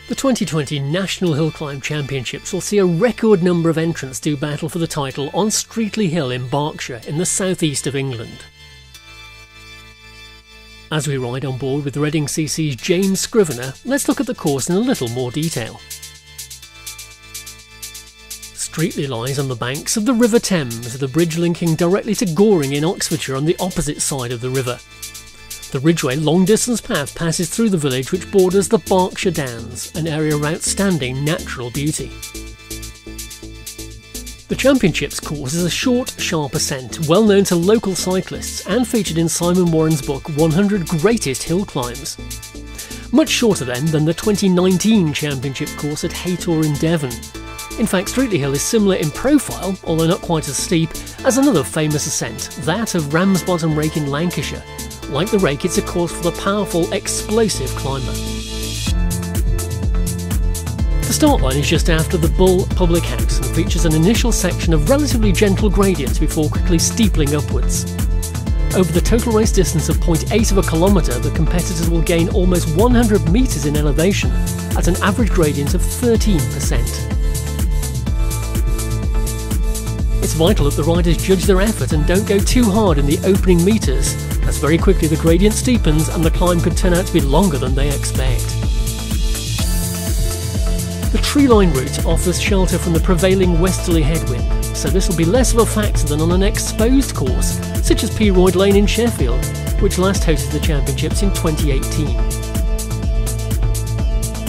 The 2020 National Hill Climb Championships will see a record number of entrants do battle for the title on Streatley Hill in Berkshire in the southeast of England. As we ride on board with Reading CC's James Scrivener, let's look at the course in a little more detail. Streatley lies on the banks of the River Thames, with a bridge linking directly to Goring in Oxfordshire on the opposite side of the river. The Ridgeway long-distance path passes through the village, which borders the Berkshire Downs, an area of outstanding natural beauty. The Championships course is a short, sharp ascent, well known to local cyclists and featured in Simon Warren's book 100 Greatest Hill Climbs. Much shorter then than the 2019 Championship course at Haytor in Devon. In fact, Streatley Hill is similar in profile, although not quite as steep, as another famous ascent, that of Ramsbottom Rake in Lancashire. Like the Rake, it's a course for the powerful, explosive climber. The start line is just after the Bull Public House and features an initial section of relatively gentle gradients before quickly steepling upwards. Over the total race distance of 0.8 of a kilometre, the competitors will gain almost 100 metres in elevation at an average gradient of 13%. It's vital that the riders judge their effort and don't go too hard in the opening metres, as very quickly the gradient steepens and the climb could turn out to be longer than they expect. The tree-line route offers shelter from the prevailing westerly headwind, so this will be less of a factor than on an exposed course, such as Peroyd Lane in Sheffield, which last hosted the championships in 2018.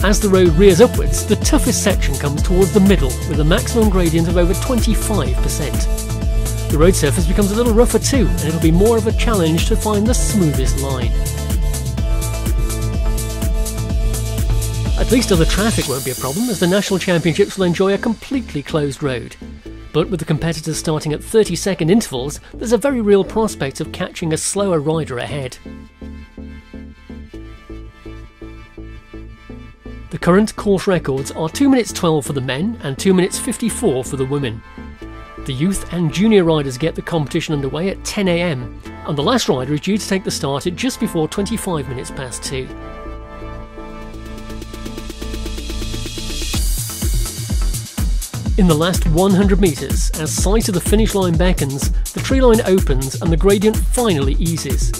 As the road rears upwards, the toughest section comes towards the middle, with a maximum gradient of over 25%. The road surface becomes a little rougher too, and it'll be more of a challenge to find the smoothest line. At least other traffic won't be a problem, as the National Championships will enjoy a completely closed road. But with the competitors starting at 30-second intervals, there's a very real prospect of catching a slower rider ahead. The current course records are 2 minutes 12 for the men and 2 minutes 54 for the women. The youth and junior riders get the competition underway at 10 AM, and the last rider is due to take the start at just before 25 minutes past 2. In the last 100 metres, as sight of the finish line beckons, the tree line opens and the gradient finally eases.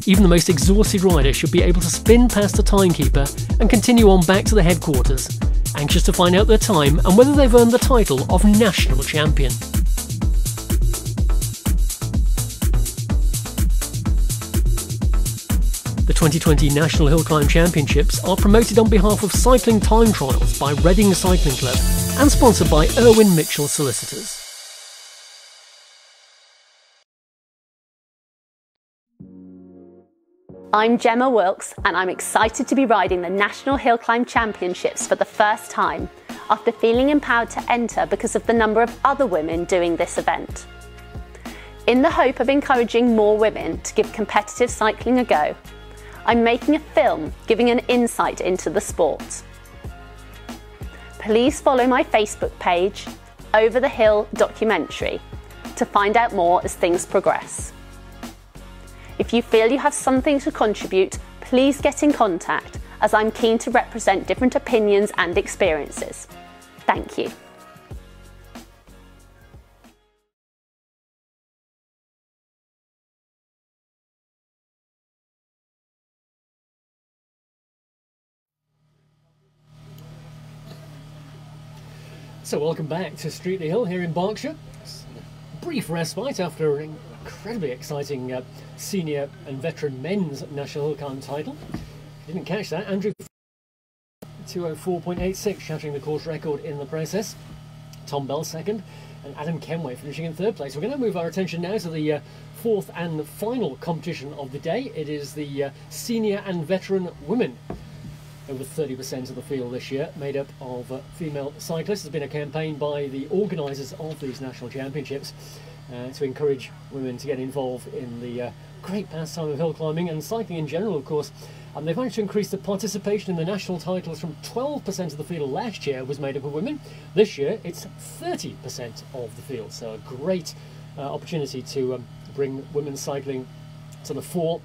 Even the most exhausted rider should be able to spin past the timekeeper and continue on back to the headquarters, anxious to find out their time and whether they've earned the title of National Champion. The 2020 National Hill Climb Championships are promoted on behalf of Cycling Time Trials by Reading Cycling Club and sponsored by Irwin Mitchell Solicitors. I'm Gemma Wilkes and I'm excited to be riding the National Hill Climb Championships for the first time, after feeling empowered to enter because of the number of other women doing this event. In the hope of encouraging more women to give competitive cycling a go, I'm making a film giving an insight into the sport. Please follow my Facebook page, Over the Hill Documentary, to find out more as things progress. If you feel you have something to contribute, please get in contact, as I'm keen to represent different opinions and experiences. Thank you. So welcome back to Streatley Hill here in Berkshire. Brief respite after an incredibly exciting senior and veteran men's National Hill Climb title. Didn't catch that. Andrew 204.86, shattering the course record in the process. Tom Bell second, and Adam Kenway finishing in third place. We're going to move our attention now to the fourth and final competition of the day. It is the senior and veteran women. Over 30% of the field this year made up of female cyclists. There's been a campaign by the organisers of these national championships to encourage women to get involved in the great pastime of hill climbing and cycling in general, of course. And they've managed to increase the participation in the national titles from 12% of the field last year was made up of women. This year it's 30% of the field, so a great opportunity to bring women's cycling to the fore.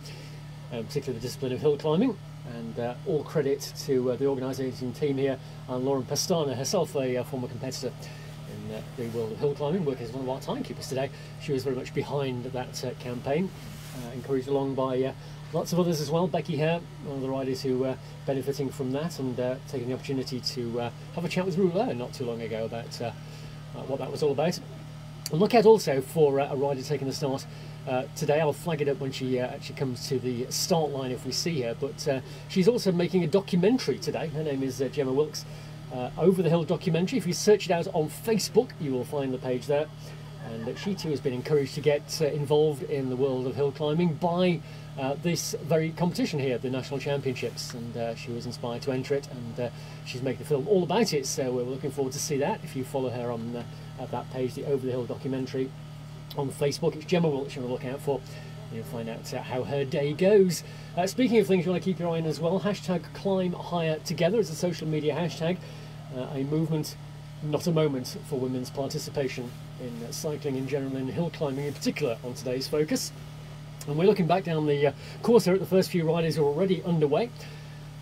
particularly the discipline of hill climbing. And all credit to the organising team here, and Lauren Pastana, herself a former competitor in the world of hill climbing, working as one of our timekeepers today. She was very much behind that campaign, encouraged along by lots of others as well. Becky Hare, one of the riders who benefiting from that, and taking the opportunity to have a chat with Rouleur not too long ago about what that was all about. And look out also for a rider taking the start today. I'll flag it up when she actually comes to the start line if we see her, but she's also making a documentary today. Her name is Gemma Wilkes. Over the Hill documentary. If you search it out on Facebook, you will find the page there. And she too has been encouraged to get involved in the world of hill climbing by this very competition here, the National Championships, and she was inspired to enter it, and she's making a film all about it, so we're looking forward to see that. If you follow her on that page, the Over the Hill documentary on Facebook, it's Gemma Wilkes you want to look out for. You'll find out how her day goes. Speaking of things you want to keep your eye on as well, hashtag Climb Higher Together is a social media hashtag, a movement, not a moment, for women's participation in cycling in general and hill climbing in particular on today's focus. And we're looking back down the course here at the first few riders are already underway.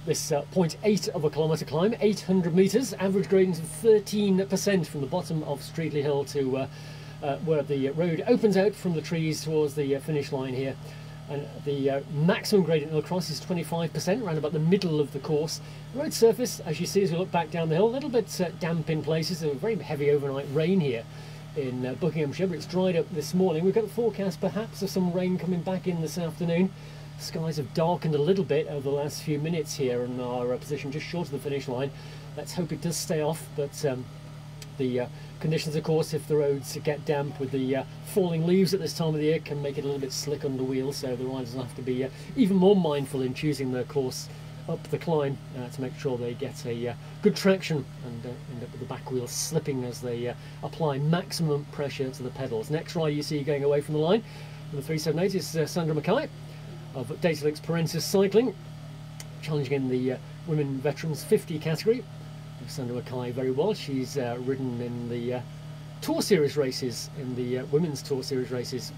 This 0.8 of a kilometre climb, 800 metres, average gradient of 13% from the bottom of Streatley Hill to where the road opens out from the trees towards the finish line here. And the maximum gradient across is 25%, around about the middle of the course. The road surface, as you see as we look back down the hill, a little bit damp in places. There was very heavy overnight rain here in Buckinghamshire, but it's dried up this morning. We've got a forecast perhaps of some rain coming back in this afternoon. Skies have darkened a little bit over the last few minutes here in our position just short of the finish line. Let's hope it does stay off, but the conditions, of course, if the roads get damp with the falling leaves at this time of the year, can make it a little bit slick under wheels, so the riders will have to be even more mindful in choosing their course up the climb to make sure they get a good traction and end up with the back wheels slipping as they apply maximum pressure to the pedals. Next rider you see going away from the line, number 378, is Sandra Mackay of Datalix Parensis Cycling, challenging in the Women Veterans 50 category. Sandra Mackay very well. She's ridden in the Tour Series races, in the Women's Tour Series races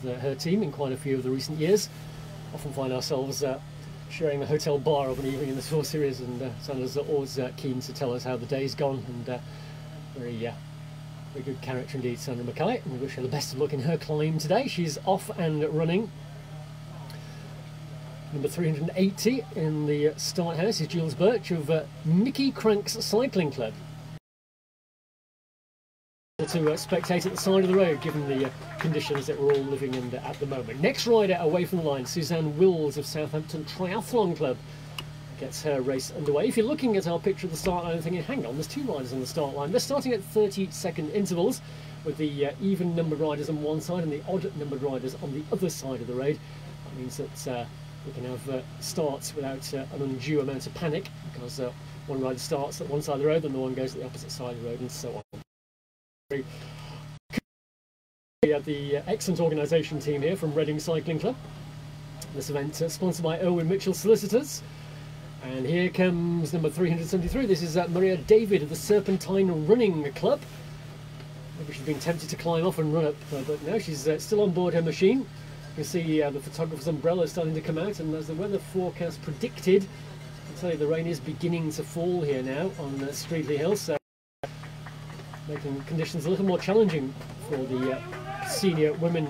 with her team in quite a few of the recent years. Often find ourselves sharing the hotel bar of an evening in the Tour Series, and Sandra's always keen to tell us how the day's gone, and very good character indeed, Sandra Mackay, and we wish her the best of luck in her climb today. She's off and running. Number 380 in the start house is Jules Burch of Mickey Cranks Cycling Club. To spectate at the side of the road, given the conditions that we're all living under at the moment. Next rider away from the line, Suzanne Wills of Southampton Triathlon Club, gets her race underway. If you're looking at our picture of the start line and thinking, hang on, there's two riders on the start line. They're starting at 30-second intervals, with the even numbered riders on one side and the odd numbered riders on the other side of the road. That means that we can have starts without an undue amount of panic, because one rider starts at one side of the road and the one goes at the opposite side of the road, and so on. We have the excellent organisation team here from Reading Cycling Club. This event sponsored by Irwin Mitchell Solicitors. And here comes number 373. This is Maria David of the Serpentine Running Club. Maybe she's been tempted to climb off and run up, but no, she's still on board her machine. You can see the photographer's umbrella starting to come out, and as the weather forecast predicted, I can tell you the rain is beginning to fall here now on Streatley Hill, so making conditions a little more challenging for the Senior Women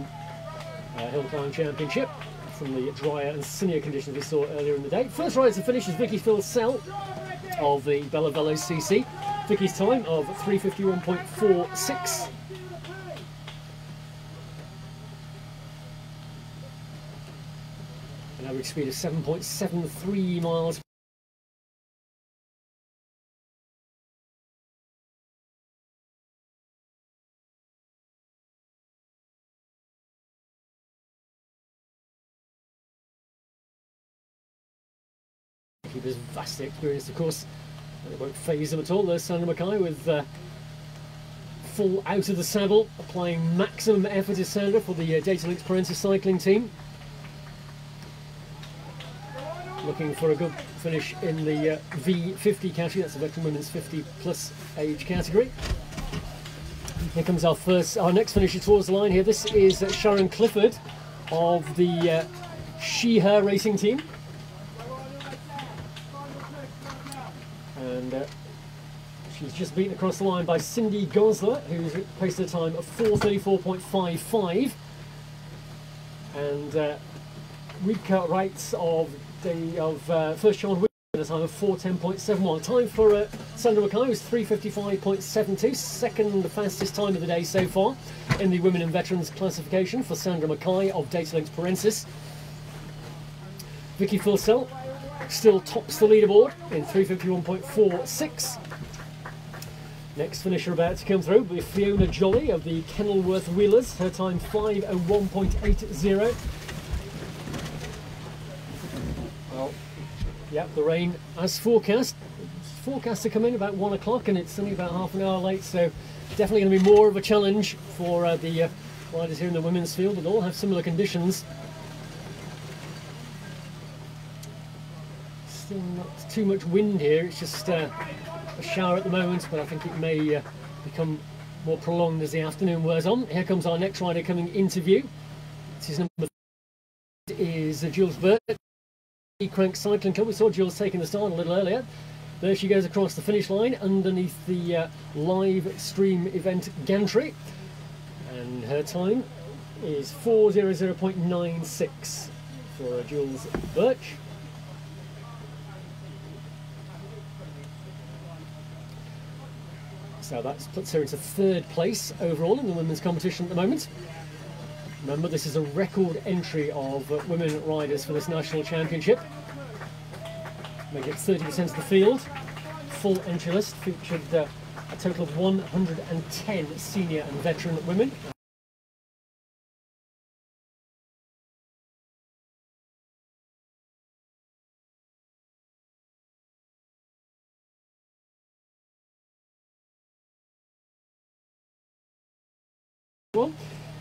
Hill Climb Championship from the drier and sunnier conditions we saw earlier in the day. First rider to finish is Vicky Phil-Sell of the Bella Velos CC. Vicky's time of 3:51.46. An average speed of 7.73 miles. Keeper's vastly experienced, of course. It won't phase them at all. There's Sandra Mackay with full out of the saddle, applying maximum effort is Sandra for the Datalinks Parensis cycling team. Looking for a good finish in the V50 category, that's the veteran women's 50 plus age category. Here comes our next finisher towards the line here. This is Sharon Clifford of the She/Her racing team. And she's just beaten across the line by Cindy Gosler, who's placed a time of 4:34.55. And Rika Wrights of First Child Women at a time of 4:10.71. Time for Sandra Mackay was 3:55.72, second fastest time of the day so far in the Women and Veterans classification for Sandra Mackay of Datalinks Parensis. Vicky Fulsell still tops the leaderboard in 3:51.46. Next finisher about to come through will be Fiona Jolly of the Kenilworth Wheelers, her time 5:01.80. Well, yeah, the rain as forecast. It's forecast to come in about 1 o'clock, and it's only about half an hour late, so definitely going to be more of a challenge for the riders here in the women's field, but all have similar conditions. Still not too much wind here, it's just a shower at the moment, but I think it may become more prolonged as the afternoon wears on. Here comes our next rider coming into view. This is number 3, is Jules Burch, Crank Cycling Club. We saw Jules taking the start a little earlier. There she goes across the finish line underneath the live stream event gantry, and her time is 4:00.96 for Jules Burch. So that puts her into 3rd place overall in the women's competition at the moment. Remember, this is a record entry of women riders for this national championship. Make it 30% of the field. Full entry list featured a total of 110 senior and veteran women.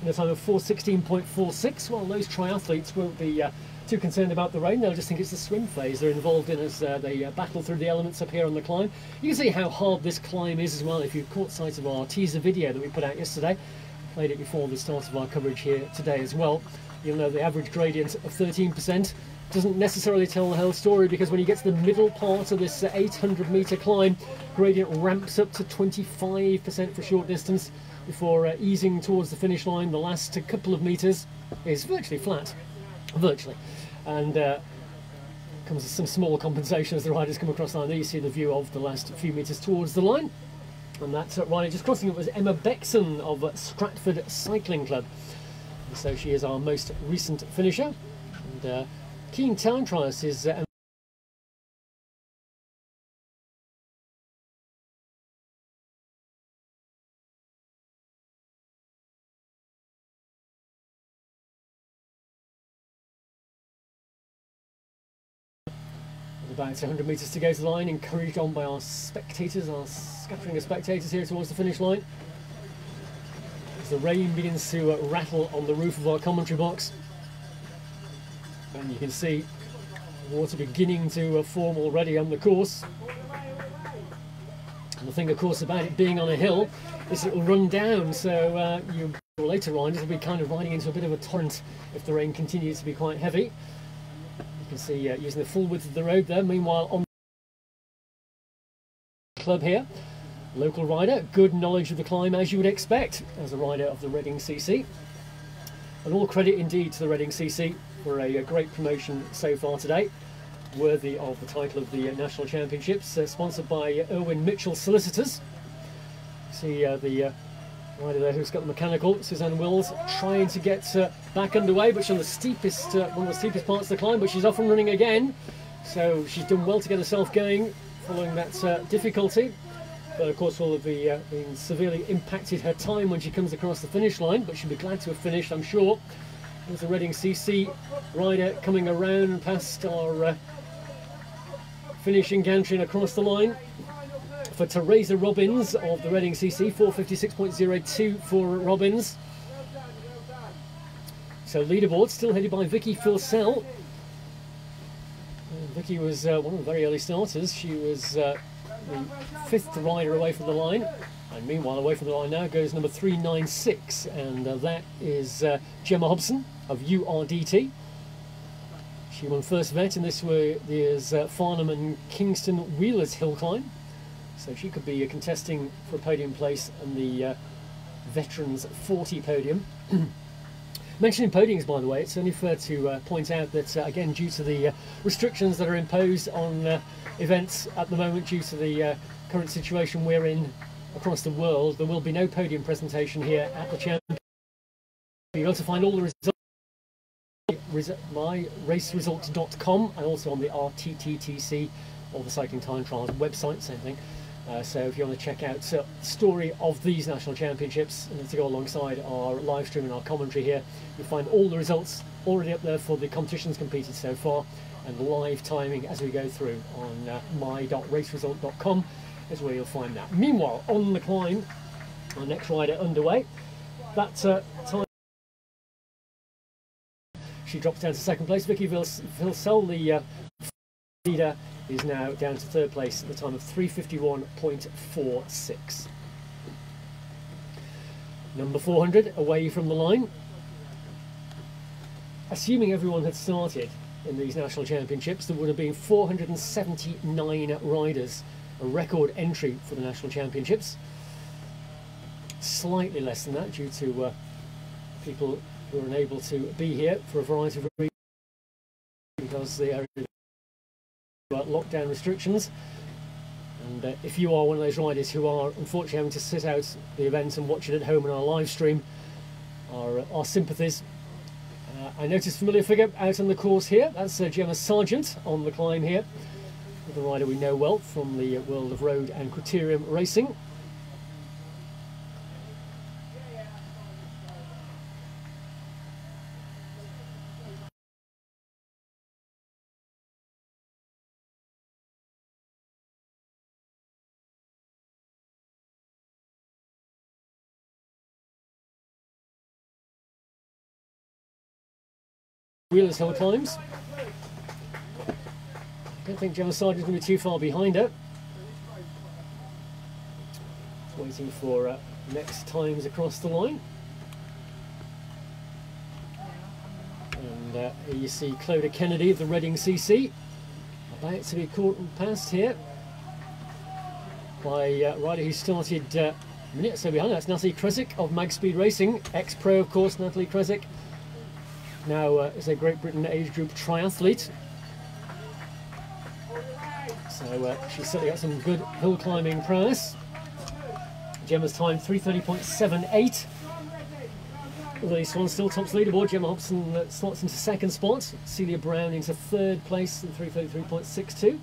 In a time of 4:16.46. Well, those triathletes won't be too concerned about the rain. They'll just think it's the swim phase they're involved in as they battle through the elements up here on the climb. You can see how hard this climb is as well if you caught sight of our teaser video that we put out yesterday. Played it before the start of our coverage here today as well. You'll know the average gradient of 13% doesn't necessarily tell the whole story, because when you get to the middle part of this 800-metre climb, gradient ramps up to 25% for short distance before easing towards the finish line. The last couple of metres is virtually flat, virtually, and comes with some small compensation as the riders come across the line. There you see the view of the last few metres towards the line, and that rider just crossing it was Emma Beckson of Stratford Cycling Club. And so she is our most recent finisher, and keen time trialist is about 100 metres to go to the line, encouraged on by our spectators, our scattering of spectators here towards the finish line. As the rain begins to rattle on the roof of our commentary box, and you can see water beginning to form already on the course. And the thing, of course, about it being on a hill is it will run down, so your later riders will be kind of riding into a bit of a torrent if the rain continues to be quite heavy. You can see using the full width of the road there. Meanwhile, on the club here, local rider, good knowledge of the climb as you would expect as a rider of the Reading CC. And all credit indeed to the Reading CC for a great promotion so far today, worthy of the title of the National Championships, sponsored by Irwin Mitchell Solicitors. See the rider there who's got the mechanical, Suzanne Wills, trying to get back underway, but she's on the steepest, one of the steepest parts of the climb, but she's off and running again. So she's done well to get herself going following that difficulty. But of course will have been severely impacted her time when she comes across the finish line, but she'll be glad to have finished, I'm sure. There's a Reading CC rider coming around past our finishing gantry and across the line. For Theresa Robbins of the Reading CC, 4:56.02 for Robbins. So leaderboard still headed by Vicky Fulsell. Vicky was one of the very early starters. She was the 5th rider away from the line, and meanwhile away from the line now goes number 396, and that is Gemma Hobson of URDT. She won first event, and this is Farnham and Kingston Wheeler's hill climb. So she could be contesting for a podium place in the Veterans 40 podium. Mentioning podiums, by the way, it's only fair to point out that, again, due to the restrictions that are imposed on events at the moment, due to the current situation we're in across the world, there will be no podium presentation here at the Champion. You'll be able to find all the results myraceresults.com and also on the RTTTC or the Cycling Time Trials website, same thing. So if you want to check out the story of these national championships and to go alongside our live stream and our commentary here, you'll find all the results already up there for the competitions competed so far, and live timing as we go through on my.raceresult.com is where you'll find that. Meanwhile, on the climb, our next rider underway. That time, she drops down to second place. Vicky Vilsell, the leader, is now down to third place at the time of 3:51.46. Number 400 away from the line. Assuming everyone had started in these national championships, there would have been 479 riders, a record entry for the national championships. Slightly less than that due to people who are unable to be here for a variety of reasons because they are lockdown restrictions. And if you are one of those riders who are unfortunately having to sit out the event and watch it at home on our live stream, our sympathies. I noticed a familiar figure out on the course here. That's Gemma Sargent on the climb here, with a rider we know well from the world of road and criterium racing. Wheeler's hill climbs. I don't think Gemma Sargent's going to be too far behind her. Waiting for next times across the line. And here you see Clodagh Kennedy of the Reading CC about to be caught and passed here by a rider who started a minute or so behind. That's Natalie Kresick of Mag Speed Racing, ex-pro of course, Natalie Kresick. Now is a Great Britain age group triathlete. So she's certainly got some good hill climbing prowess. Gemma's time 3:30.78. Although Swann still tops leaderboard. Gemma Hobson slots into second spot. Celia Brown into third place at 3:33.62.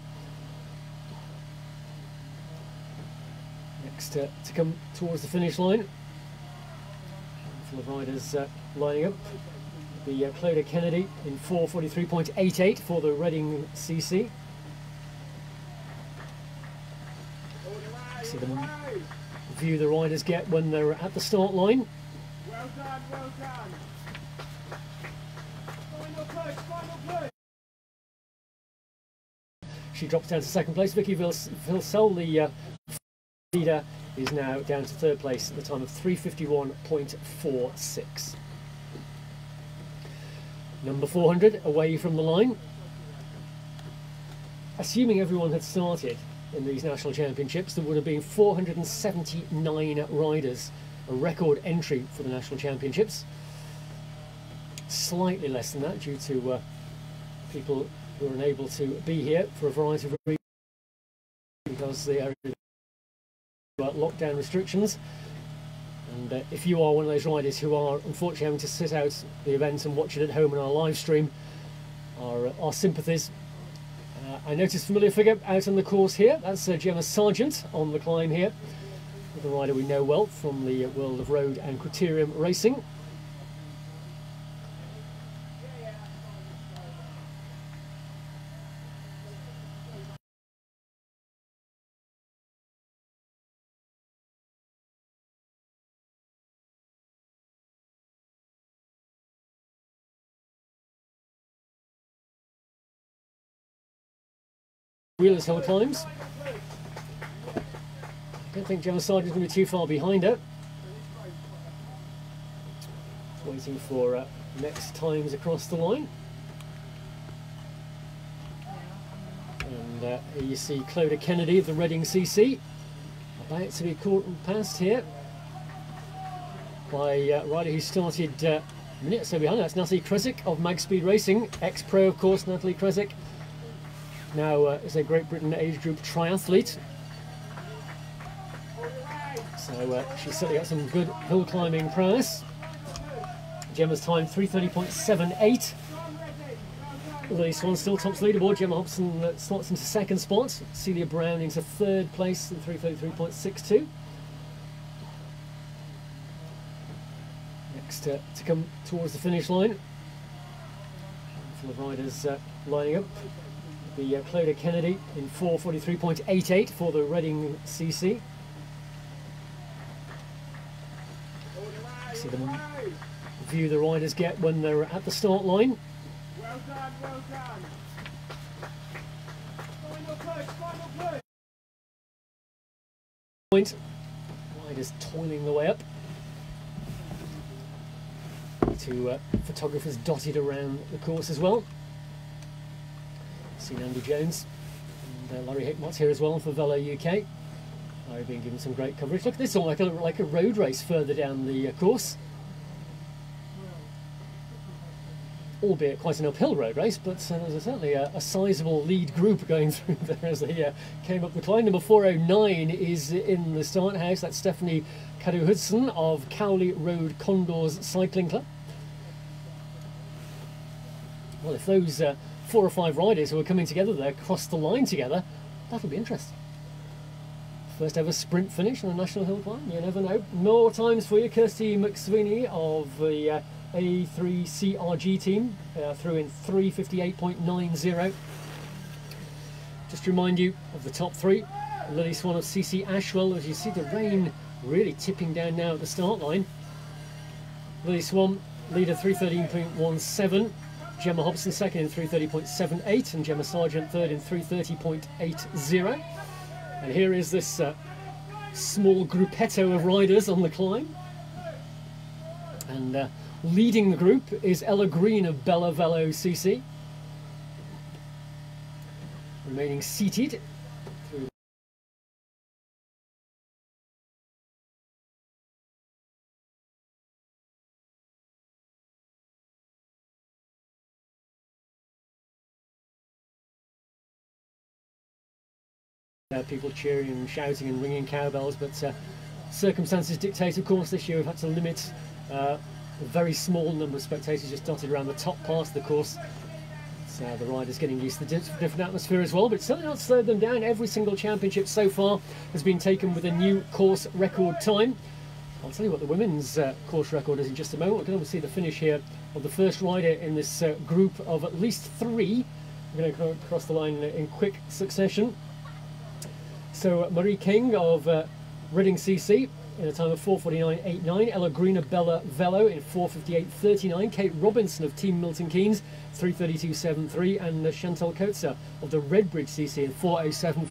Next to come towards the finish line. Full of riders lining up. The Clodagh Kennedy in 4:43.88 for the Reading CC. See the view the riders get when they're at the start line. Well done, well done. Final push. She drops down to second place. Vicky Vilsell, the leader, is now down to third place at the time of 3:51.46. Number 400 away from the line. Assuming everyone had started in these national championships, there would have been 479 riders, a record entry for the national championships. Slightly less than that due to people who are unable to be here for a variety of reasons because they are lockdown restrictions. And if you are one of those riders who are unfortunately having to sit out the event and watch it at home on our live stream, our sympathies. I noticed a familiar figure out on the course here. That's Gemma Sargent on the climb here, with a rider we know well from the world of road and criterium racing. Wheeler's hill climbs. I don't think Gemma Sargent's going to be too far behind her. Waiting for next times across the line. And here you see Clodagh Kennedy of the Reading CC about to be caught and passed here by a rider who started a minute or so behind. That's Natalie Kresick of Mag Speed Racing, ex-pro of course, Natalie Kresick. Now is a Great Britain age group triathlete. So she's certainly got some good hill climbing prowess. Gemma's time 3:30.78. Lily Swann still tops leaderboard. Gemma Hobson slots into second spot. Celia Brown into third place in 3:33.62. Next to come towards the finish line. Full of riders lining up. The Clodagh Kennedy in 4:43.88 for the Reading CC. See the view the riders get when they're at the start line. Well done, well done. Final push, final push. Point. Riders toiling the way up. To photographers dotted around the course as well. Seen Andy Jones and Larry Hickmott's here as well for Velo UK. I've been given some great coverage. Look at this, like a road race further down the course. Albeit quite an uphill road race, but there's certainly a sizable lead group going through there as they came up the climb. Number 409 is in the start house. That's Stephanie Caddo-Hudson of Cowley Road Condors Cycling Club. Well, if those 4 or 5 riders who are coming together there cross the line together, that'll be interesting. First ever sprint finish on a national hill climb, you never know. More times for you. Kirsty McSweeney of the A3CRG team through in 3:58.90. Just to remind you of the top 3. Lily Swann of CC Ashwell, as you see the rain really tipping down now at the start line. Lily Swann, leader 3:13.17. Gemma Hobson second in 3:30.78 and Gemma Sargent third in 3:30.80. And here is this small gruppetto of riders on the climb. And leading the group is Ella Green of Bella Velo CC. Remaining seated through people cheering and shouting and ringing cowbells, but circumstances dictate, of course, this year we've had to limit a very small number of spectators just dotted around the top part of the course. So the riders getting used to the different atmosphere as well, but it's certainly not slowed them down. Every single championship so far has been taken with a new course record time. I'll tell you what the women's course record is in just a moment. We're going to see the finish here of the first rider in this group of at least 3. We're going to cross the line in quick succession. So Marie King of Reading CC in a time of 4:49.89. Ella Green of Bella Velo in 4:58.39. Kate Robinson of Team Milton Keynes 3:32.73, and Chantal Coetzer of the Redbridge CC in 4:07.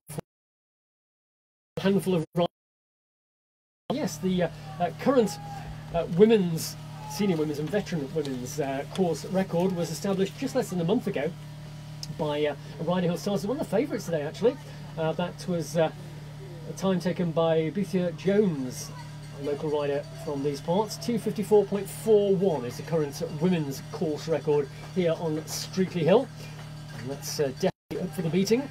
A handful of riders. Yes, the current women's, senior women's and veteran women's course record was established just less than a month ago by a rider who started one of the favourites today actually. That was a time taken by Bethia Jones, a local rider from these parts. 2:54.41 is the current women's course record here on Streatley Hill. And that's definitely up for the beating.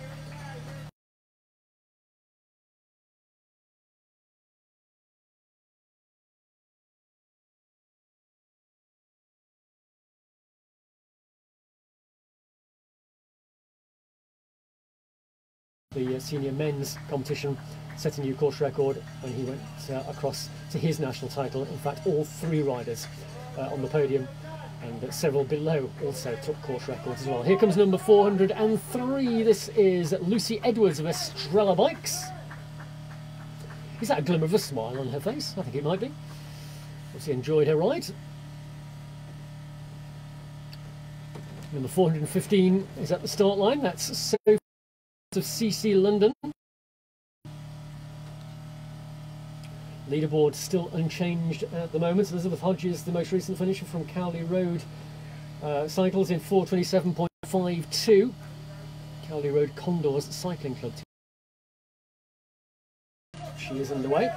The senior men's competition set a new course record when he went across to his national title. In fact, all 3 riders on the podium and several below also took course records as well. Here comes number 403. This is Lucy Edwards of Estrella Bikes. Is that a glimmer of a smile on her face? I think it might be. Lucy enjoyed her ride. Number 415 is at the start line. That's Sophie of CC London. Leaderboard still unchanged at the moment. Elizabeth Hodges, the most recent finisher from Cowley Road Cycles in 4:27.52. Cowley Road Condors Cycling Club. She is underway.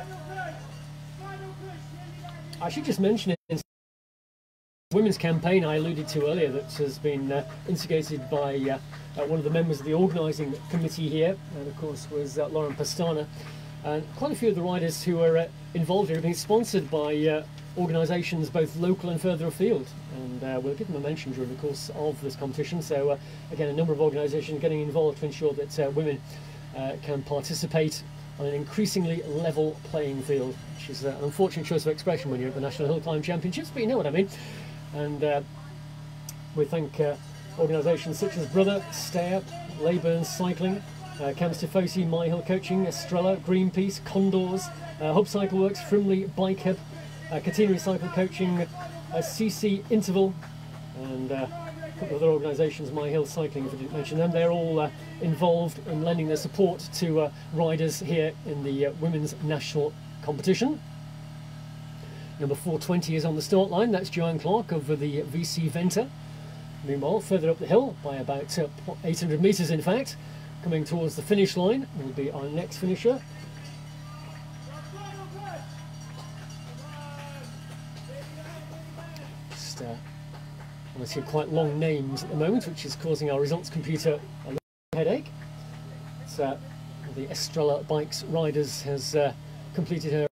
I should just mention it in the women's campaign I alluded to earlier that has been instigated by one of the members of the organising committee here, and of course was Lauren Pastana. And quite a few of the riders who are involved here have been sponsored by organisations both local and further afield, and we'll give them a mention during the course of this competition. So again, a number of organisations getting involved to ensure that women can participate on an increasingly level playing field, which is an unfortunate choice of expression when you're at the National Hill Climb Championships, but you know what I mean. And we thank organisations such as Brother, Stay Up, Leyburn Cycling, Camps Tifosi, My Hill Coaching, Estrella, Greenpeace, Condors, Hub Cycle Works, Frimley, Bike Hub, Catenary Cycle Coaching, CC Interval, and a couple of other organisations, My Hill Cycling, if I didn't mention them. They're all involved in lending their support to riders here in the women's national competition. Number 420 is on the start line. That's Joanne Clark of the VC Venta. Meanwhile, further up the hill by about 800 metres in fact, coming towards the finish line will be our next finisher. Just want to see quite long names at the moment, which is causing our results computer a little headache. So the Estrella Bikes Riders has completed her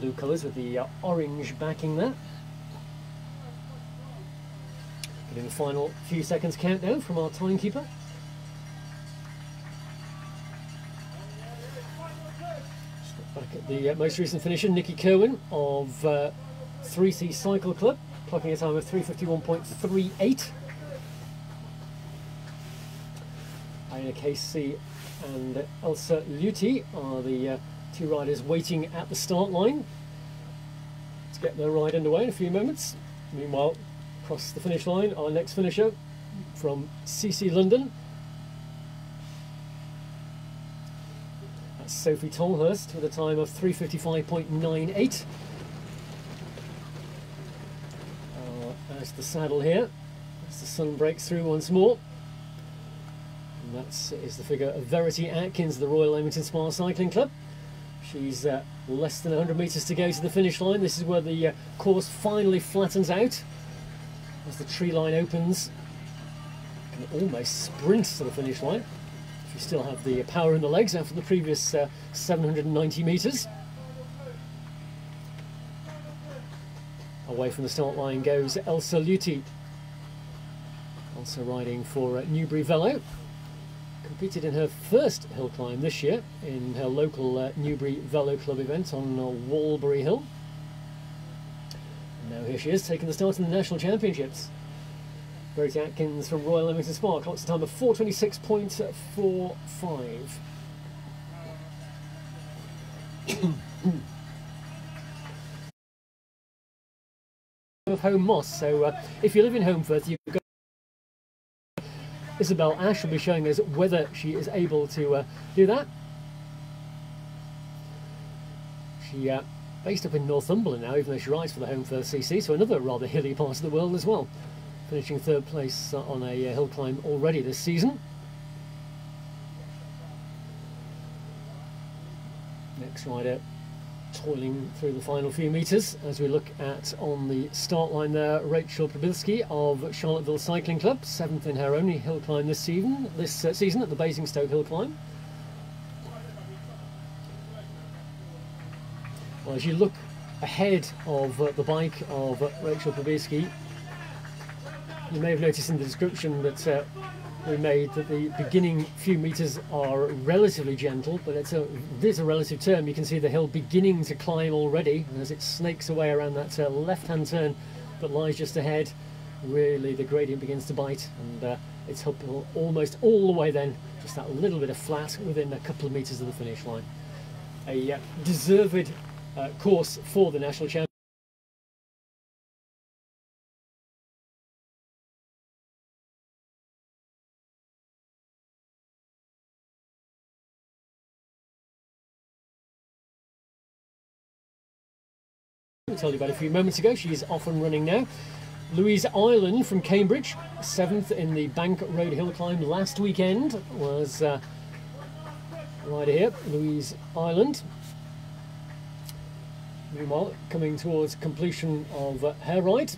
blue colours with the orange backing there. Getting the final few seconds countdown from our timekeeper. Back at the most recent finisher, Nikki Kerwin of 3C Cycle Club, clocking a time of 3:51.38. Aina Casey and Elsa Luti are the two riders waiting at the start line. Let's get their ride underway in a few moments. Meanwhile, across the finish line, our next finisher from CC London. That's Sophie Tolhurst with a time of 3:55.98. As the saddle here, as the sun breaks through once more. And that is the figure of Verity Atkins, the Royal Leamington Spa Cycling Club. She's less than 100 metres to go to the finish line. This is where the course finally flattens out. As the tree line opens, you can almost sprint to the finish line if you still have the power in the legs after the previous 790 metres. Away from the start line goes Elsa Luti, also riding for Newbury Velo. Competed in her first hill climb this year in her local Newbury Velo Club event on Walbury Hill. And now here she is, taking the start in the National Championships. Verity Atkins from Royal Leamington Spa clocks a time of 4:26.45. Of Home Moss, so if you live in Holmfirth, you've got Isabelle Ash will be showing us whether she is able to do that. She based up in Northumberland now, even though she rides for the Holmfirth CC, so another rather hilly part of the world as well, finishing third place on a hill climb already this season. Next rider toiling through the final few metres as we look at on the start line there, Rachel Probilski of Charlotteville Cycling Club, 7th in her only hill climb this season at the Basingstoke Hill Climb. Well, as you look ahead of the bike of Rachel Probilski, you may have noticed in the description that we made that the beginning few metres are relatively gentle, but it is a relative term. You can see the hill beginning to climb already, and as it snakes away around that left-hand turn that lies just ahead, really the gradient begins to bite, and it's uphill almost all the way then, just that little bit of flat within a couple of metres of the finish line. A deserved course for the National Champions. I told you about a few moments ago, she's off and running now. Louise Ireland from Cambridge, 7th in the Bank Road Hill Climb last weekend, was rider here, Louise Ireland. Meanwhile, coming towards completion of her ride.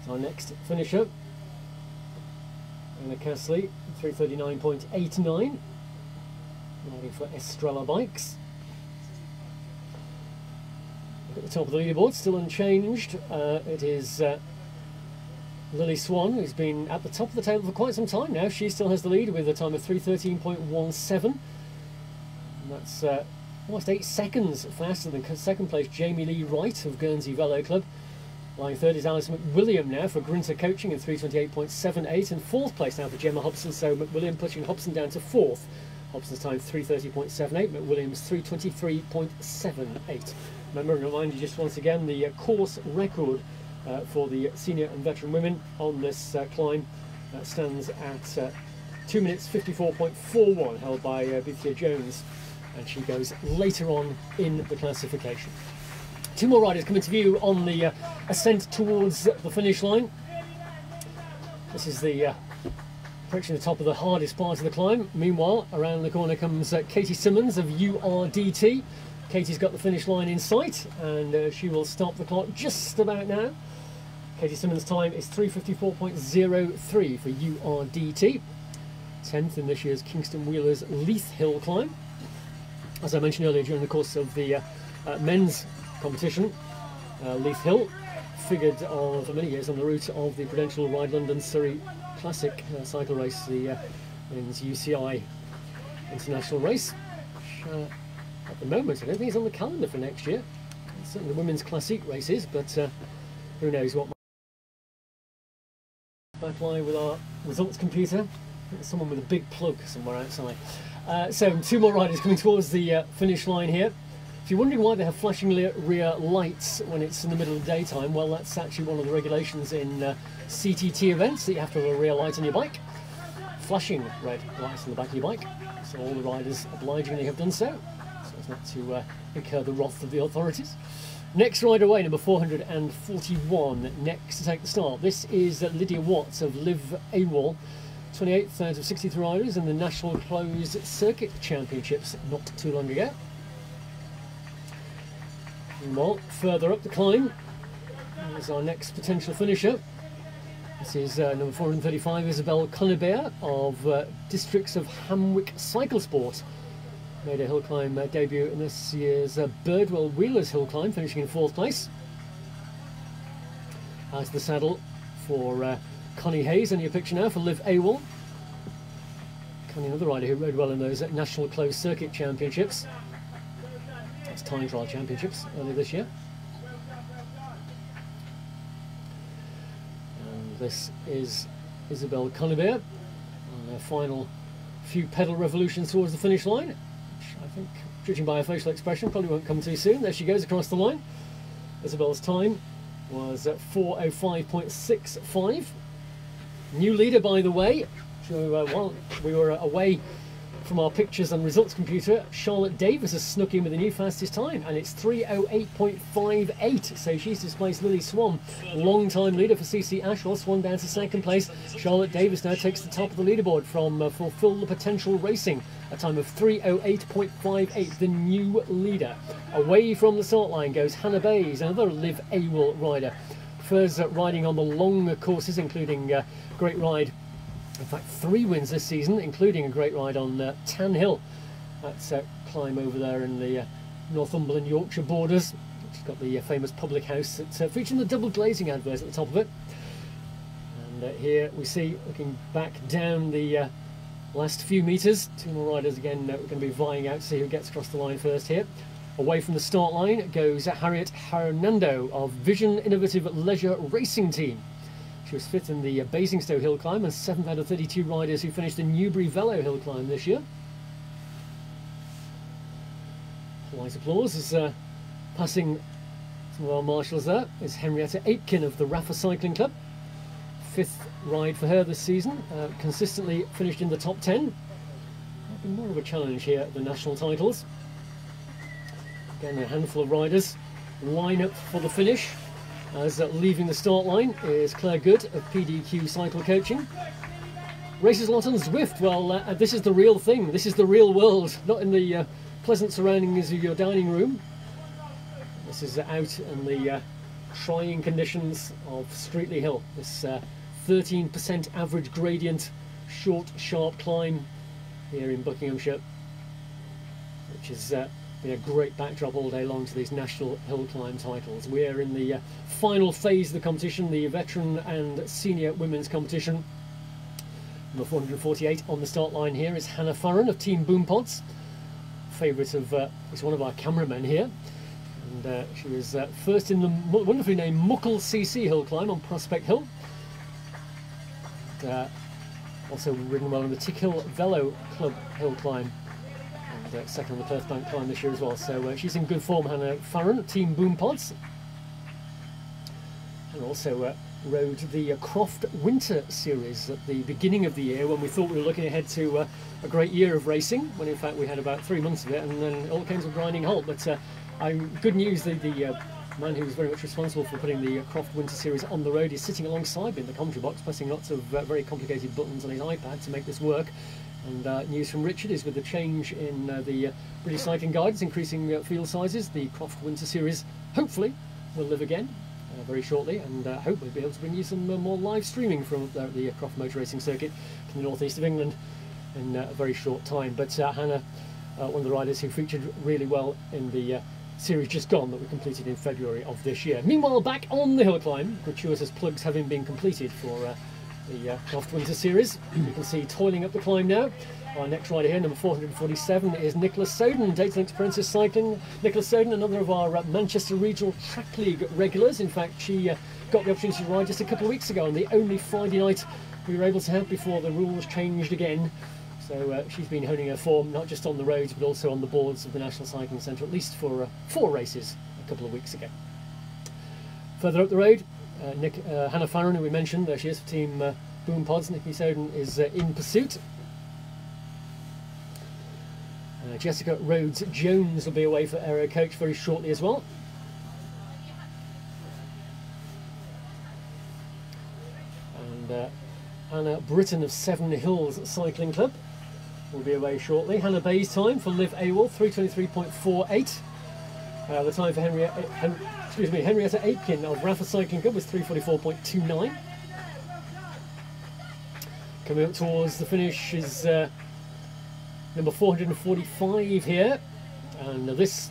Our next finisher, Anna Castley, 3:39.89, riding for Estrella Bikes. Look at the top of the leaderboard, still unchanged. It is Lily Swann, who's been at the top of the table for quite some time now. She still has the lead with a time of 3:13.17. And that's almost 8 seconds faster than second place Jamie Lee Wright of Guernsey Velo Club. Lying third is Alice McWilliam now for Grinter Coaching in 3:28.78, and fourth place now for Gemma Hobson, so McWilliam pushing Hobson down to fourth. Hobson's time 3:30.78, McWilliam's 3:23.78. Remember, and remind you just once again, the course record for the senior and veteran women on this climb stands at 2 minutes 54.41, held by Mcteer Jones, and she goes later on in the classification. 2 more riders coming to view on the ascent towards the finish line. This is the approaching the top of the hardest part of the climb. Meanwhile, around the corner comes Katie Simmons of URDT. Katie's got the finish line in sight, and she will stop the clock just about now. Katie Simmons' time is 3:54.03 for URDT. 10th in this year's Kingston Wheelers Leith Hill Climb. As I mentioned earlier, during the course of the men's competition, Leith Hill figured for many years on the route of the Prudential Ride London Surrey Classic cycle race, the men's UCI international race, which at the moment I don't think it's on the calendar for next year. It's certainly the women's classic races, but who knows what. Back live with our results computer. There's someone with a big plug somewhere outside. So 2 more riders coming towards the finish line here. If you're wondering why they have flashing rear lights when it's in the middle of the daytime, well, that's actually one of the regulations in CTT events, that you have to have a rear light on your bike. Flashing red lights on the back of your bike. So all the riders obligingly have done so as not to incur the wrath of the authorities. Next rider away, number 441, next to take the start. This is Lydia Watts of Live AWOL, 28th out of 63 riders in the National Closed Circuit Championships not too long ago. Meanwhile, further up the climb is our next potential finisher. This is number 435, Isabelle Colorbear of Districts of Hamwick Cycle Sport. Made a hill climb debut in this year's Birdwell Wheelers Hill Climb, finishing in 4th place. Out of the saddle for Connie Hayes, only a picture now for Live AWOL. Connie, another rider who rode well in those National Closed Circuit Championships. That's Time Trial Championships earlier this year. And this is Isabelle Colorbear on their final few pedal revolutions towards the finish line, which I think, judging by her facial expression, probably won't come too soon. There she goes across the line. Isabelle's time was 4:05.65. New leader, by the way. So while we were away from our pictures and results computer, Charlotte Davis has snuck in with the new fastest time, and it's 3:08.58. So she's displaced Lily Swann, long-time leader for CC Ashwell. Swann down to 2nd place. Charlotte Davis now takes the top of the leaderboard from Fulfill the Potential Racing, a time of 3:08.58, the new leader. Away from the start line goes Hannah Bays, another Live AWOL rider. First riding on the longer courses, including Great Ride. In fact, 3 wins this season, including a great ride on Tan Hill. That's a climb over there in the Northumberland Yorkshire borders. It's got the famous public house that's featuring the double glazing advert at the top of it. And here we see, looking back down the last few metres, 2 more riders again. We're going to be vying out to see who gets across the line first here. Away from the start line goes Harriet Hernando of Vision Innovative Leisure Racing Team. She was 5th in the Basingstoke Hill Climb and 7th out of 32 riders who finished the Newbury Velo Hill Climb this year. Polite applause as passing some of our marshals there is Henrietta Aitken of the Raffa Cycling Club. 5th ride for her this season, consistently finished in the top 10. Might be more of a challenge here at the national titles. Again, a handful of riders line up for the finish. as leaving the start line is Claire Good of PDQ Cycle Coaching. Races a lot on Zwift. Well, this is the real thing. This is the real world, not in the pleasant surroundings of your dining room. This is out in the trying conditions of Streatley Hill. This 13% average gradient, short, sharp climb here in Buckinghamshire, which has been a great backdrop all day long to these national hill climb titles. We're in the final phase of the competition, the veteran and senior women's competition. Number 448 on the start line here is Hannah Farren of Team Boom Pods. Favourite of is one of our cameramen here, and she was first in the wonderfully named Muckle CC hill climb on Prospect Hill. And, also ridden well in the Tick Hill Velo Club hill climb, and second on the Perth Bank climb this year as well. So she's in good form, Hannah Farren, Team Boom Pods, and also rode the Croft Winter Series at the beginning of the year when we thought we were looking ahead to a great year of racing, when in fact we had about 3 months of it, and then it all came to a grinding halt. But good news, the man who was very much responsible for putting the Croft Winter Series on the road is sitting alongside me in the commentary box, pressing lots of very complicated buttons on his iPad to make this work. And news from Richard is with the change in the British Cycling Guide, increasing field sizes, the Croft Winter Series hopefully will live again very shortly, and hope we'll be able to bring you some more live streaming from the Croft Motor Racing Circuit in the northeast of England in a very short time. But Hannah, one of the riders who featured really well in the series just gone that we completed in February of this year. Meanwhile, back on the hill climb, gratuitous plugs having been completed for the Croft Winter Series. You can see toiling up the climb now. Our next rider here, number 447, is Nicholas Soden, Data Linked Apprentice Cycling. Nicholas Soden, another of our Manchester Regional Track League regulars. In fact, she got the opportunity to ride just a couple of weeks ago on the only Friday night we were able to have before the rules changed again. So she's been honing her form, not just on the roads, but also on the boards of the National Cycling Centre, at least for 4 races a couple of weeks ago. Further up the road, Hannah Farren, who we mentioned, there she is for Team Boom Pods. Nikki Soden is in pursuit. Jessica Rhodes-Jones will be away for Aero Coach very shortly as well. And Anna Britton of Seven Hills Cycling Club will be away shortly. Hannah Bay's time for Liv AWOL, 3:23.48. The time for Henrietta Aitken of Rafa Cycling Club was 3:44.29. Coming up towards the finish is number 445 here, and this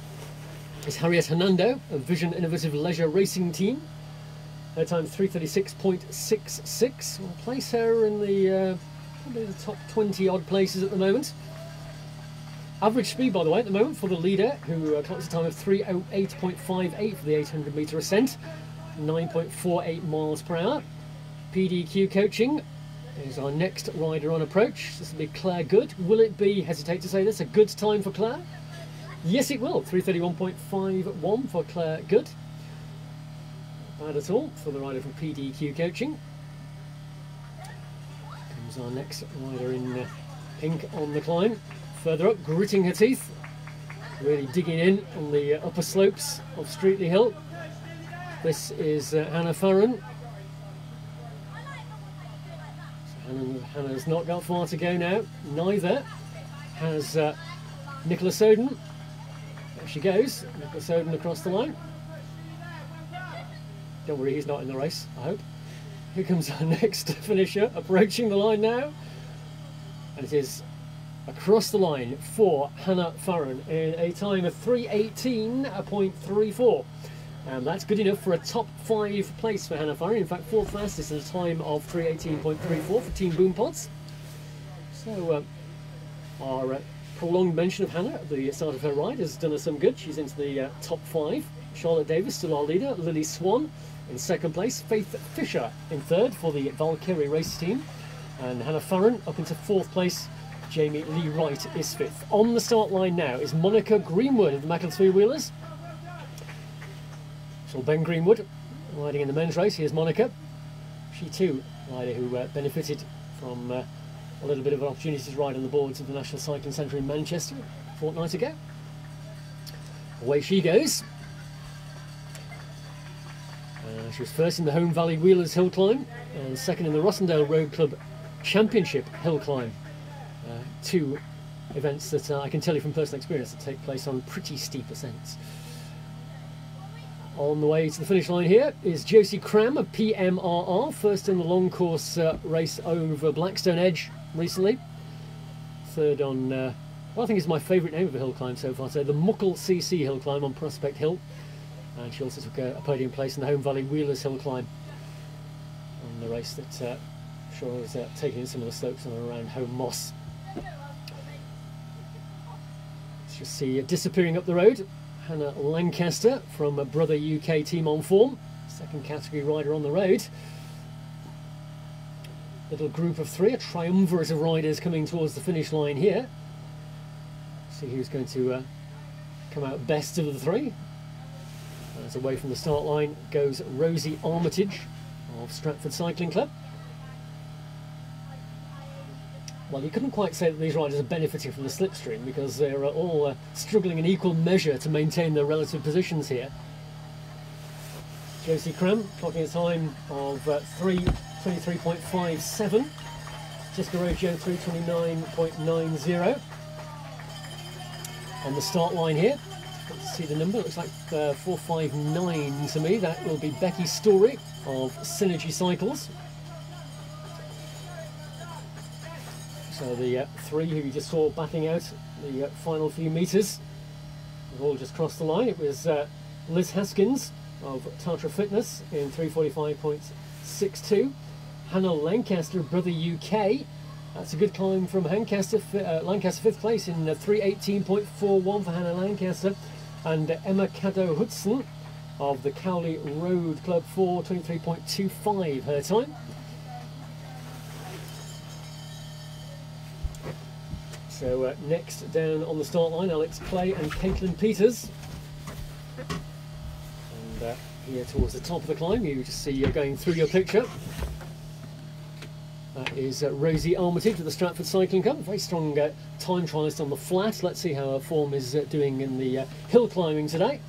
is Harriet Hernando of Vision Innovative Leisure Racing Team. Her time 3:36.66. We'll place her in the probably the top 20 odd places at the moment. Average speed, by the way, at the moment for the leader, who clocks a time of 3:08.58 for the 800 metre ascent, 9.48 miles per hour. PDQ Coaching is our next rider on approach. This will be Claire Good. Will it be, hesitate to say this, a good time for Claire? Yes, it will. 3:31.51 for Claire Good. Not bad at all for the rider from PDQ Coaching. Comes our next rider in pink on the climb. Further up, gritting her teeth, really digging in on the upper slopes of Streatley Hill. This is Hannah Farren. Hannah's not got far to go now. Neither has Nicholas Soden. There she goes, Nicholas Soden across the line. Don't worry, he's not in the race, I hope. Here comes our next finisher, approaching the line now. And it is across the line for Hannah Farren in a time of 3:18.34. And that's good enough for a top 5 place for Hannah Farren. In fact, 4th fastest in a time of 3:18.34 for Team Boom Pods. So our prolonged mention of Hannah at the start of her ride has done her some good. She's into the top 5. Charlotte Davis still our leader. Lily Swann in 2nd place. Faith Fisher in 3rd for the Valkyrie race team. And Hannah Farren up into 4th place. Jamie Lee Wright is 5th. On the start line now is Monica Greenwood of the Macclesfield Wheelers. So Ben Greenwood riding in the men's race. Here's Monica. She too, a rider who benefited from a little bit of an opportunity to ride on the boards of the National Cycling Centre in Manchester a fortnight ago. Away she goes. She was first in the Home Valley Wheelers Hill Climb and second in the Rossendale Road Club Championship Hill Climb. Two events that I can tell you from personal experience that take place on pretty steep ascents. On the way to the finish line here is Josie Cram of PMRR, first in the long course race over Blackstone Edge recently. Third on, well, I think it's my favourite name of a hill climb so far, so the Muckle CC Hill Climb on Prospect Hill. And she also took a podium place in the Home Valley Wheelers Hill Climb on the race that I'm sure was taking in some of the slopes on and around Home Moss. Let's just see disappearing up the road, Hannah Lancaster from Brother UK Team on Form, second category rider on the road. Little group of three, a triumvirate of riders coming towards the finish line here. See who's going to come out best of the three. As away from the start line goes Rosie Armitage of Stratford Cycling Club. Well, you couldn't quite say that these riders are benefiting from the slipstream because they're all struggling in equal measure to maintain their relative positions here. Josie Cram clocking a time of 3:23.57. Jessica Rojo 3:29.90. On the start line here, let's see the number, it looks like 459 to me. That will be Becky Story of Synergy Cycles. So the three who you just saw batting out the final few metres have all just crossed the line. It was Liz Haskins of Tatra Fitness in 3:45.62. Hannah Lancaster of Brother UK. That's a good climb from Lancaster, fifth place in 3:18.41 for Hannah Lancaster. And Emma Caddo Hudson of the Cowley Road Club 4:23.25 her time. So next down on the start line, Alex Clay and Caitlyn Peters. And here towards the top of the climb, you just see going through your picture. That is Rosie Armitage of the Stratford Cycling Club. Very strong time trialist on the flat. Let's see how her form is doing in the hill climbing today.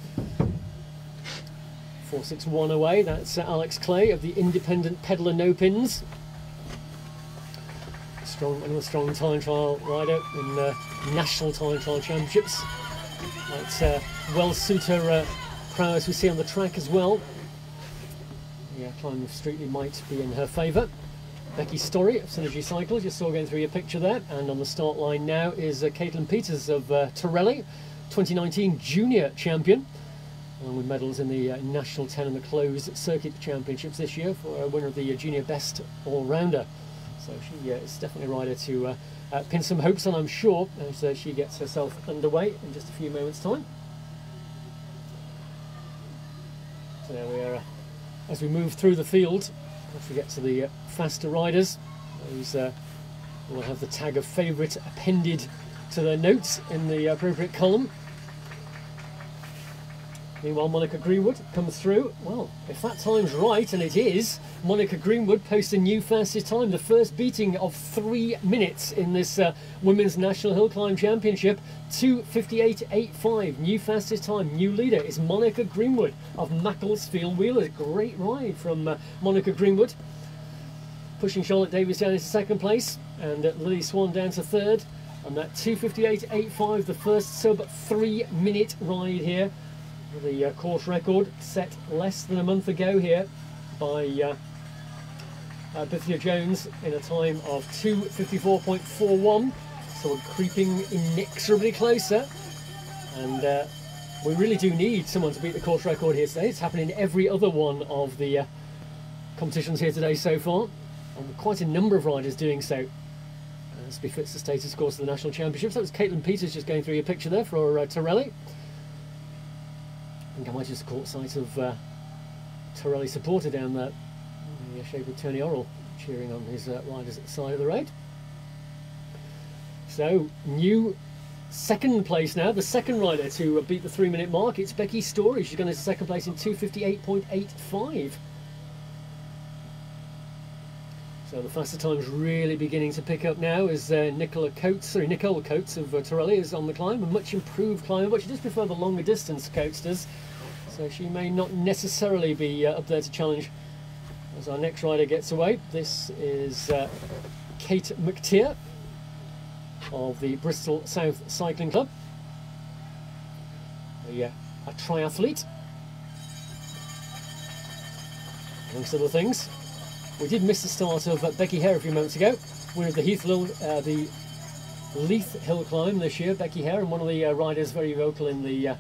4:61 away. That's Alex Clay of the Independent Peddler No Pins. Another strong time trial rider in national time trial championships. That's well suit her prowess we see on the track as well. Yeah, climb of Streatley might be in her favour. Becky Story of Synergy Cycles, you saw going through your picture there. And on the start line now is Caitlyn Peters of Torelli, 2019 junior champion, along with medals in the National 10 and the Closed Circuit Championships this year for a winner of the junior best all-rounder. So she is definitely a rider to pin some hopes on, I'm sure, as she gets herself underway in just a few moments' time. So there we are, as we move through the field, as we get to the faster riders, those will have the tag of favourite appended to their notes in the appropriate column. Meanwhile, Monica Greenwood comes through. Well, if that time's right, and it is, Monica Greenwood posts a new fastest time, the first beating of 3 minutes in this Women's National Hill Climb Championship, 2:58.85. New fastest time, new leader is Monica Greenwood of Macclesfield Wheelers. Great ride from Monica Greenwood, pushing Charlotte Davies down into second place, and Lily Swann down to third. And that 2:58.85, the first sub 3 minute ride here. The course record set less than a month ago here by Bithia Jones in a time of 2:54.41. So we're creeping inexorably closer, and we really do need someone to beat the course record here today. It's happening in every other one of the competitions here today so far, and quite a number of riders doing so. This befits the status course of the National Championships. That was Caitlyn Peters just going through your picture there for Torelli. I think I might just caught sight of Torelli supporter down there in the shape of Tony Orrell cheering on his riders at the side of the road. So, new second place now, the second rider to beat the 3 minute mark. It's Becky Story. She's going to second place in 2:58.85. So the faster time's really beginning to pick up now as Nicole Coates of Torelli is on the climb, a much improved climber, but she does prefer the longer distance, Coates does. So so she may not necessarily be up there to challenge as our next rider gets away. This is Kate Mcteer of the Bristol South Cycling Club, a triathlete, amongst other things. We did miss the start of Becky Hare a few moments ago, winner of the Leith Hill Climb this year, Becky Hare, and one of the riders very vocal in the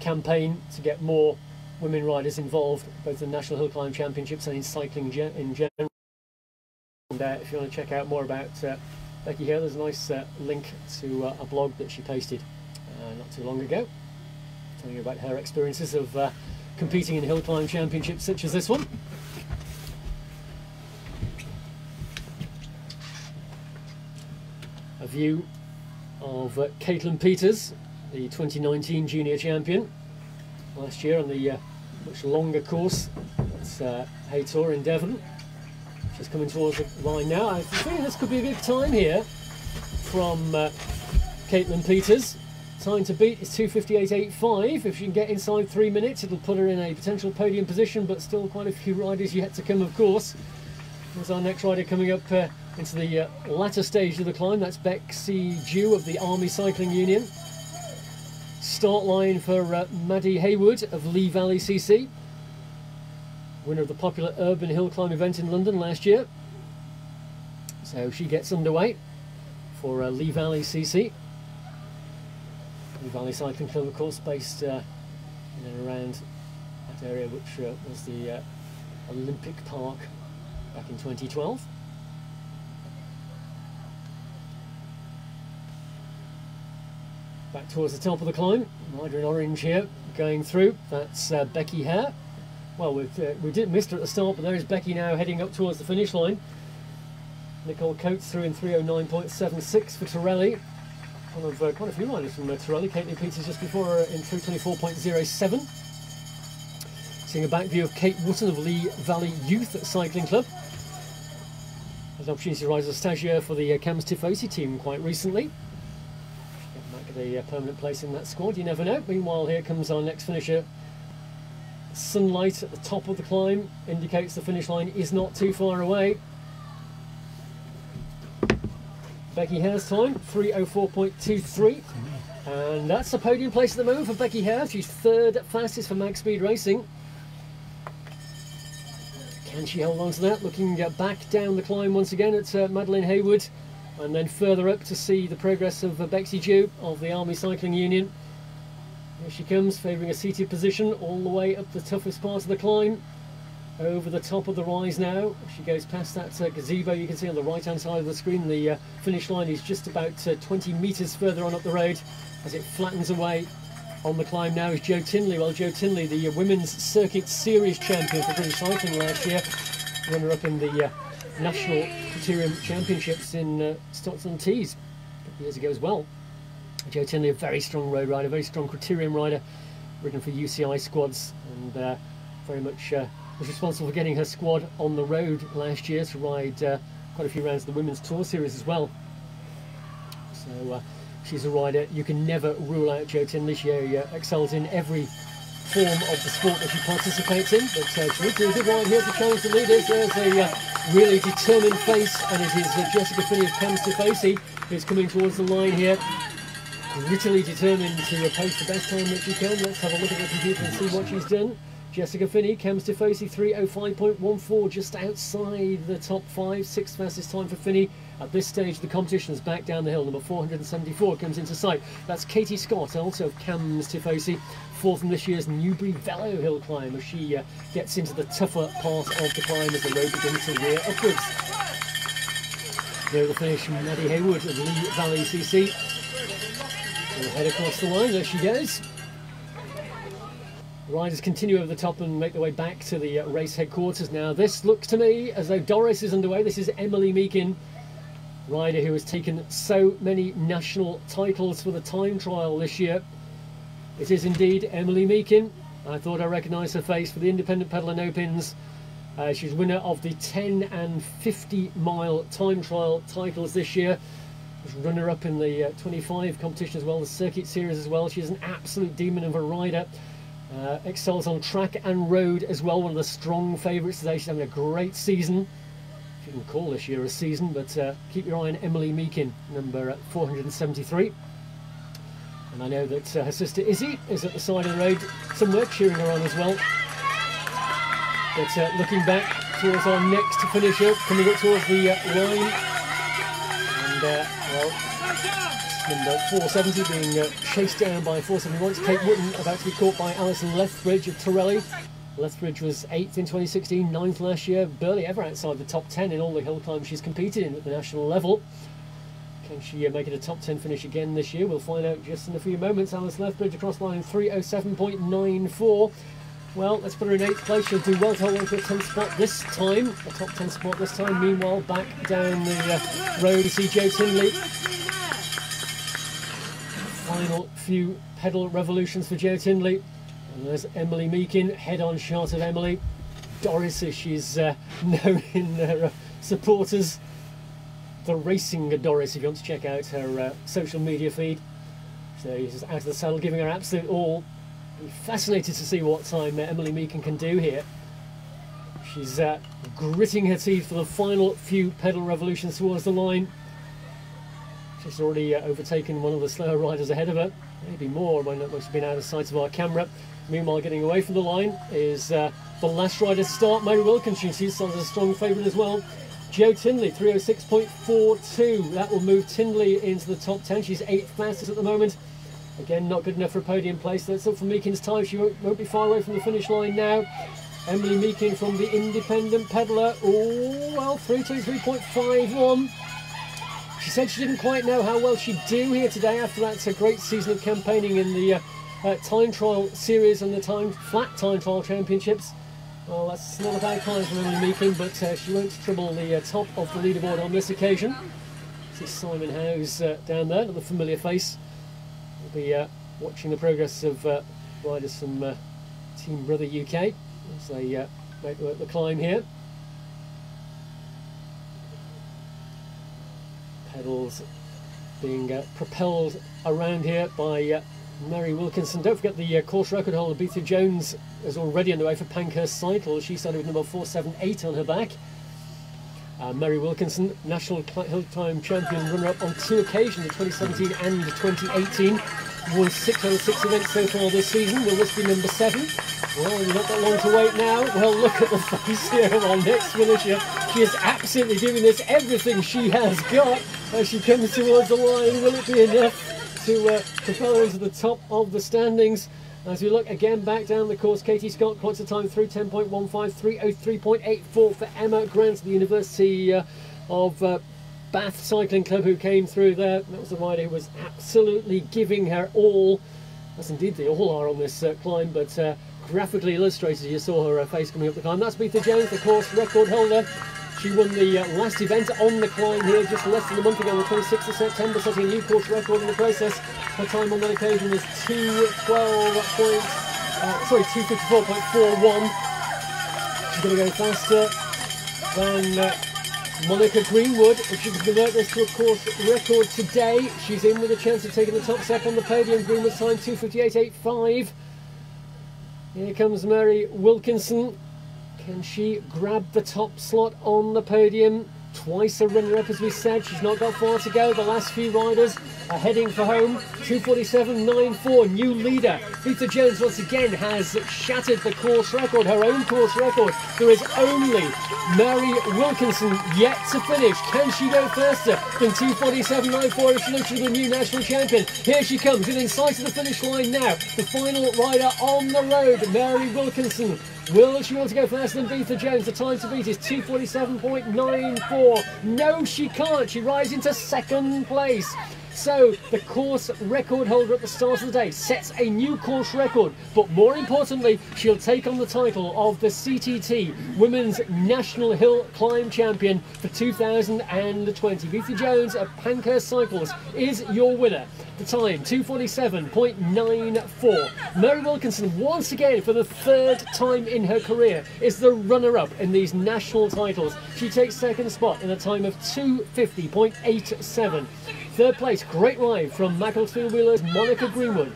campaign to get more women riders involved, both in the National Hill Climb Championships and in cycling in general. And if you want to check out more about Becky Hare, there's a nice link to a blog that she posted not too long ago, telling you about her experiences of competing in hill climb championships such as this one. A view of Caitlyn Peters, the 2019 junior champion last year on the much longer course at Haytor in Devon. She's coming towards the line now. I think this could be a good time here from Caitlyn Peters. Time to beat is 2:58.85. If she can get inside 3 minutes, it'll put her in a potential podium position, but still quite a few riders yet to come, of course. There's our next rider coming up into the latter stage of the climb. That's Bexy Dew of the Army Cycling Union. Start line for Maddie Haywood of Lee Valley CC, winner of the popular urban hill climb event in London last year. So she gets underway for Lee Valley CC. Lee Valley Cycling Club, of course, based in and around that area, which was the Olympic Park back in 2012. Back towards the top of the climb, rider in orange here, going through. That's Becky Hare. Well, we missed her at the start, but there is Becky now heading up towards the finish line. Nicole Coates through in 3:09.76 for Torelli. One of quite a few riders from Torelli. Caitlyn Peters just before her in 3:24.07. Seeing a back view of Kate Wootton of Lee Valley Youth Cycling Club. Had an opportunity to ride as a stagiaire for the Cams Tifosi team quite recently. A permanent place in that squad, you never know. Meanwhile, here comes our next finisher. Sunlight at the top of the climb indicates the finish line is not too far away. Becky Hare's time, 3:04.23, and that's a podium place at the moment for Becky Hare. She's third fastest for Mag Speed Racing. Can she hold on to that? Looking back down the climb once again at Madeleine Haywood. And then further up to see the progress of Bexy Dew of the Army Cycling Union. Here she comes, favouring a seated position all the way up the toughest part of the climb. Over the top of the rise now. She goes past that gazebo you can see on the right hand side of the screen. The finish line is just about 20 metres further on up the road as it flattens away. On the climb now is Jo Tindley. Well, Jo Tindley, the Women's Circuit Series champion for British Cycling last year. Runner-up in the National Criterium Championships in Stockton-on-Tees a couple of years ago as well. Jo Tindley, a very strong road rider, very strong criterium rider, ridden for UCI squads, and very much was responsible for getting her squad on the road last year to ride quite a few rounds of the Women's Tour Series as well. So she's a rider you can never rule out. Jo Tindley, she excels in every form of the sport that she participates in, but she's a good ride here to challenge the leaders. There's a really determined face, and it is Jessica Finney of Cams Tifosi who's coming towards the line here, grittily determined to post the best time that she can. Let's have a look at the computer and see what she's done. Jessica Finney, Cams Tifosi, 3:05.14, just outside the top 5, 6th fastest time for Finney. At this stage, the competition is back down the hill. Number 474 comes into sight. That's Katie Scott, also of Cams Tifosi, fourth in this year's Newbury Velo Hill Climb, as she gets into the tougher part of the climb as the road begins to rear upwards. There at the finish, Maddie Haywood of Lee Valley CC. We'll head across the line, there she goes. The riders continue over the top and make their way back to the race headquarters now. This looks to me as though Doris is underway. This is Emily Meekin, rider who has taken so many national titles for the time trial this year. It is indeed Emily Meekin. I thought I recognised her face for the Independent Pedal No Pins. She's winner of the 10 and 50 mile time trial titles this year. She's runner-up in the 25 competition as well, the Circuit Series as well. She's an absolute demon of a rider. excels on track and road as well. One of the strong favourites today. She's having a great season, if you can call this year a season, but keep your eye on Emily Meekin, number 473. And I know that her sister Izzy is at the side of the road somewhere cheering her on as well. But looking back towards our next finisher, coming up towards the line, and well, number 470 being chased down by 471. It's Kate Wootton, about to be caught by Alison Lethbridge of Torelli. Lethbridge was 8th in 2016, 9th last year, barely ever outside the top 10 in all the hill climbs she's competed in at the national level. Can she make it a top 10 finish again this year? We'll find out just in a few moments. Alison Lethbridge across line 3:07.94. Well, let's put her in 8th place. She'll do well to hold on to a 10th spot this time, a top 10 spot this time. Meanwhile, back down the road to see Jo Tindley. Final few pedal revolutions for Jo Tindley. And there's Emily Meekin, head-on shot of Emily. Doris, as she's known in her supporters. The Racing Doris, if you want to check out her social media feed. So she's out of the saddle, giving her absolute all. I'm fascinated to see what time Emily Meekin can do here. She's gritting her teeth for the final few pedal revolutions towards the line. She's already overtaken one of the slower riders ahead of her, maybe more when she's been out of sight of our camera. Meanwhile, getting away from the line is the last rider to start, Mary Wilkinson. She's a strong favourite as well. Jo Tindley, 3:06.42. That will move Tindley into the top 10. She's 8th fastest at the moment. Again, not good enough for a podium place. That's up for Meekin's time. She won't be far away from the finish line now. Emily Meekin from the independent peddler. Oh, well, 3:23.51. She said she didn't quite know how well she'd do here today after that great season of campaigning in the time trial series and the flat time trial championships. Well, that's not a bad climb from Emily Meekin, but she won't trouble the top of the leaderboard on this occasion. See Simon Howes down there, another familiar face. We'll be watching the progress of riders from Team Brother UK as they make the climb here. Pedals being propelled around here by Mary Wilkinson. Don't forget the course record holder Beatha Jones is already underway for Pankhurst Cycle. She started with number 478 on her back. Mary Wilkinson, National Hill Climb Champion, runner-up on 2 occasions in 2017 and 2018. Won 6 out of 6 events so far this season. Will this be number 7? Well, we've not got long to wait now. Well, look at the face here of our next finisher. She is absolutely giving this everything she has got as she comes towards the line. Will it be enough to propel her into the top of the standings? As we look again back down the course, Katie Scott clocks a time 3:10.15, 3:03.84 for Emma Grant, the University of Bath Cycling Club, who came through there. That was the rider who was absolutely giving her all, as indeed they all are on this climb, but graphically illustrated, you saw her face coming up the climb. That's Beatha Jones, the course record holder. She won the last event on the climb here just less than a month ago on the 26th of September, setting a new course record in the process. Her time on that occasion was 2:54.41. She's going to go faster than Monica Greenwood. If she can convert this to a course record today, she's in with a chance of taking the top step on the podium. Greenwood's time 2:58.85. Here comes Mary Wilkinson. Can she grab the top slot on the podium? Twice a runner-up, as we said. She's not got far to go. The last few riders are heading for home. 2:47.94, new leader. Beatha Jones once again has shattered the course record, her own course record. There is only Mary Wilkinson yet to finish. Can she go faster than 2:47.94 if she looks to be the new national champion? Here she comes, within sight of the finish line now. The final rider on the road, Mary Wilkinson. Will she want to go faster than Beatha Jones? The time to beat is 2:47.94. No, she can't. She rises into 2nd place. So the course record holder at the start of the day sets a new course record, but more importantly, she'll take on the title of the CTT Women's National Hill Climb Champion for 2020. Beatha Jones of Pankhurst Cycles is your winner. The time, 2:47.94. Mary Wilkinson, once again for the 3rd time in her career, is the runner-up in these national titles. She takes 2nd spot in a time of 2:50.87. 3rd place, great ride from Macclesfield Wheeler's Monica Greenwood.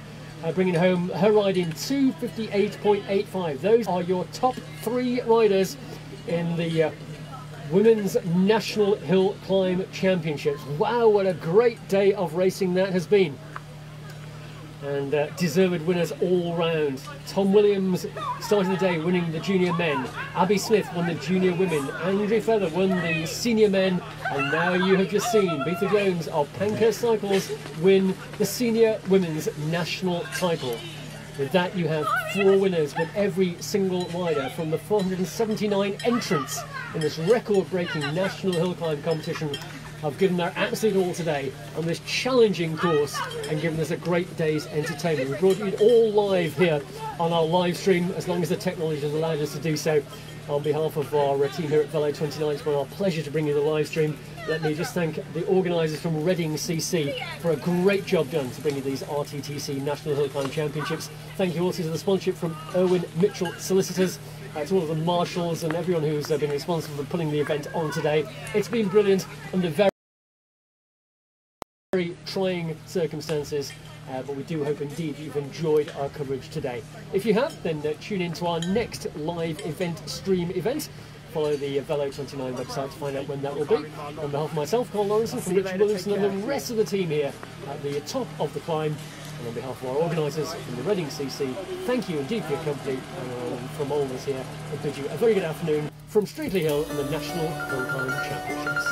bringing home her ride in 2:58.85. Those are your top 3 riders in the Women's National Hill Climb Championships. Wow, what a great day of racing that has been. And deserved winners all round. Tom Williams starting the day winning the junior men. Abby Smith won the junior women. Andrew Feather won the senior men. And now you have just seen Beatha Jones of Pankhurst Cycles win the senior women's national title. With that, you have 4 winners, with every single rider from the 479 entrants in this record-breaking National Hill Climb competition have given their absolute all today on this challenging course and given us a great day's entertainment. We brought you all live here on our live stream, as long as the technology has allowed us to do so. On behalf of our team here at Velo 29, it's been our pleasure to bring you the live stream. Let me just thank the organisers from Reading CC for a great job done to bring you these RTTC National Hill Climb Championships. Thank you also to the sponsorship from Irwin Mitchell Solicitors, to all of the marshals and everyone who's been responsible for putting the event on today. It's been brilliant under very trying circumstances, but we do hope indeed that you've enjoyed our coverage today. If you have, then tune in to our next live event stream event. Follow the Velo 29 website to find out when that will be. On behalf of myself, Carl Lawrenson, from Richard Williamson and the rest of the team here at the top of the climb, and on behalf of our organisers from the Reading CC, thank you indeed for your company, and from all of us here, I bid you a very good afternoon from Streatley Hill and the National Hill Climb Championships.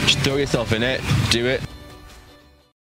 Just throw yourself in it, do it.